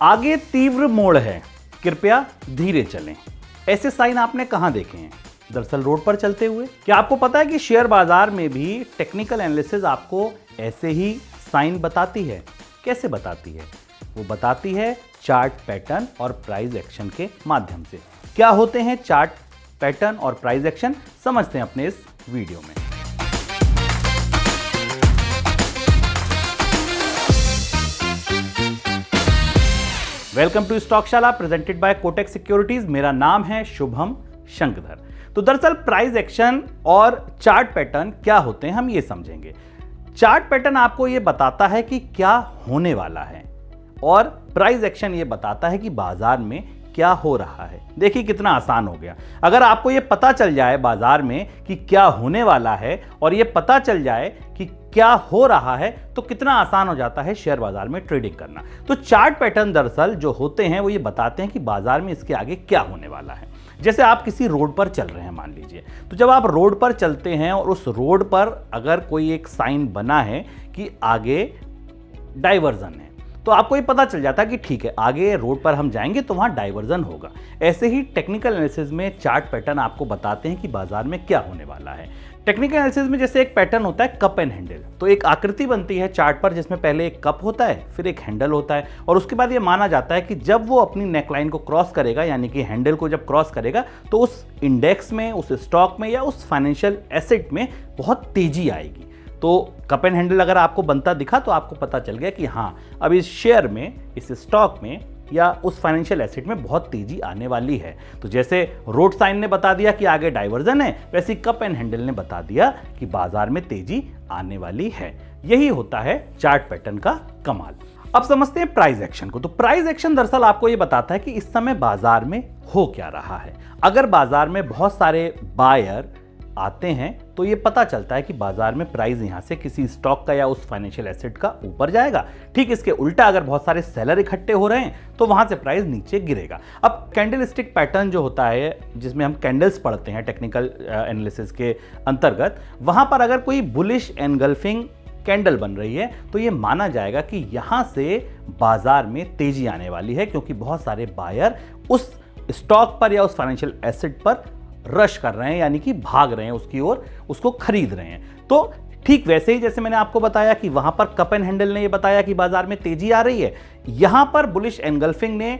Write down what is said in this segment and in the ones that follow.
आगे तीव्र मोड़ है, कृपया धीरे चलें। ऐसे साइन आपने कहां देखे हैं? दरअसल रोड पर चलते हुए। क्या आपको पता है कि शेयर बाजार में भी टेक्निकल एनालिसिस आपको ऐसे ही साइन बताती है? कैसे बताती है? वो बताती है चार्ट पैटर्न और प्राइस एक्शन के माध्यम से। क्या होते हैं चार्ट पैटर्न और प्राइस एक्शन, समझते हैं अपने इस वीडियो में। Welcome to Stockshaala presented by Kotak Securities. मेरा नाम है शुभम शंकरधर। तो दरअसल प्राइस एक्शन और चार्ट पैटर्न क्या होते हैं, हम ये समझेंगे। चार्ट पैटर्न आपको ये बताता है कि क्या होने वाला है और प्राइस एक्शन ये बताता है कि बाजार में क्या हो रहा है। देखिए कितना आसान हो गया। अगर आपको ये पता चल जाए बाजार में कि क्या होने वाला है और ये पता चल जाए कि क्या हो रहा है, तो कितना आसान हो जाता है शेयर बाजार में ट्रेडिंग करना। तो चार्ट पैटर्न दरअसल जो होते हैं वो ये बताते हैं कि बाजार में इसके आगे क्या होने वाला है। जैसे आप किसी रोड पर चल रहे हैं मान लीजिए, तो जब आप रोड पर चलते हैं और उस रोड पर अगर कोई एक साइन बना है कि आगे डाइवर्जन है, तो आपको ये पता चल जाता है कि ठीक है आगे रोड पर हम जाएंगे तो वहां डाइवर्जन होगा। ऐसे ही टेक्निकल एनालिसिस में चार्ट पैटर्न आपको बताते हैं कि बाजार में क्या होने वाला है। टेक्निकल एनालिसिस में जैसे एक पैटर्न होता है कप एंड हैंडल, तो एक आकृति बनती है चार्ट पर जिसमें पहले एक कप होता है, फिर एक हैंडल होता है, और उसके बाद ये माना जाता है कि जब वो अपनी नेकलाइन को क्रॉस करेगा, यानी कि हैंडल को जब क्रॉस करेगा, तो उस इंडेक्स में, उस स्टॉक में या उस फाइनेंशियल एसेट में बहुत तेजी आएगी। तो कप एंड हैंडल अगर आपको बनता दिखा तो आपको पता चल गया कि हाँ अब इस शेयर में, इस स्टॉक में या उस फाइनेंशियल एसेट में बहुत तेजी आने वाली है। तो जैसे रोड साइन ने बता दिया कि आगे डाइवर्जन है, वैसे कप एंड हैंडल ने बता दिया कि बाजार में तेजी आने वाली है। यही होता है चार्ट पैटर्न का कमाल। अब समझते हैं प्राइस एक्शन को। तो प्राइस एक्शन दरअसल आपको यह बताता है कि इस समय बाजार में हो क्या रहा है। अगर बाजार में बहुत सारे बायर आते हैं तो ये पता चलता है कि बाजार में प्राइस यहां से किसी स्टॉक का या उस फाइनेंशियल एसेट का ऊपर जाएगा। ठीक इसके उल्टा अगर बहुत सारे सेलर इकट्ठे हो रहे हैं तो वहां से प्राइस नीचे गिरेगा। अब कैंडल स्टिक पैटर्न जो होता है, जिसमें हम कैंडल्स पढ़ते हैं टेक्निकल एनालिसिस के अंतर्गत, वहां पर अगर कोई बुलिश एनगल्फिंग कैंडल बन रही है तो ये माना जाएगा कि यहां से बाजार में तेजी आने वाली है, क्योंकि बहुत सारे बायर उस स्टॉक पर या उस फाइनेंशियल एसेट पर रश कर रहे हैं, यानी कि भाग रहे हैं उसकी ओर, उसको खरीद रहे हैं। तो ठीक वैसे ही जैसे मैंने आपको बताया कि वहां पर कप एंड हैंडल ने यह बताया कि बाजार में तेजी आ रही है, यहां पर बुलिश एनगल्फिंग ने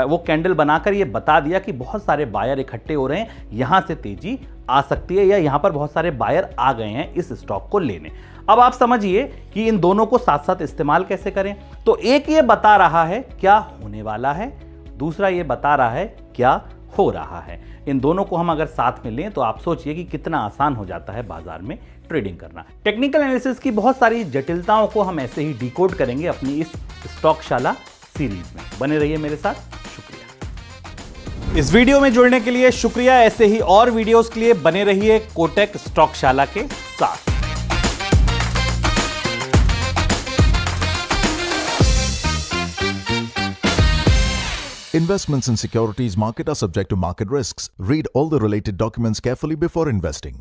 वो कैंडल बनाकर ये बता दिया कि बहुत सारे बायर इकट्ठे हो रहे हैं, यहां से तेजी आ सकती है या यहां पर बहुत सारे बायर आ गए हैं इस स्टॉक को लेने। अब आप समझिए कि इन दोनों को साथ साथ इस्तेमाल कैसे करें। तो एक ये बता रहा है क्या होने वाला है, दूसरा ये बता रहा है क्या हो रहा है। इन दोनों को हम अगर साथ में लें तो आप सोचिए कि कितना आसान हो जाता है बाजार में ट्रेडिंग करना। टेक्निकल एनालिसिस की बहुत सारी जटिलताओं को हम ऐसे ही डिकोड करेंगे अपनी इस स्टॉकशाला सीरीज में। बने रहिए मेरे साथ। शुक्रिया। इस वीडियो में जुड़ने के लिए शुक्रिया। ऐसे ही और वीडियोस के लिए बने रहिए कोटक स्टॉकशाला के साथ। Investments in securities market are subject to market risks. Read all the related documents carefully before investing.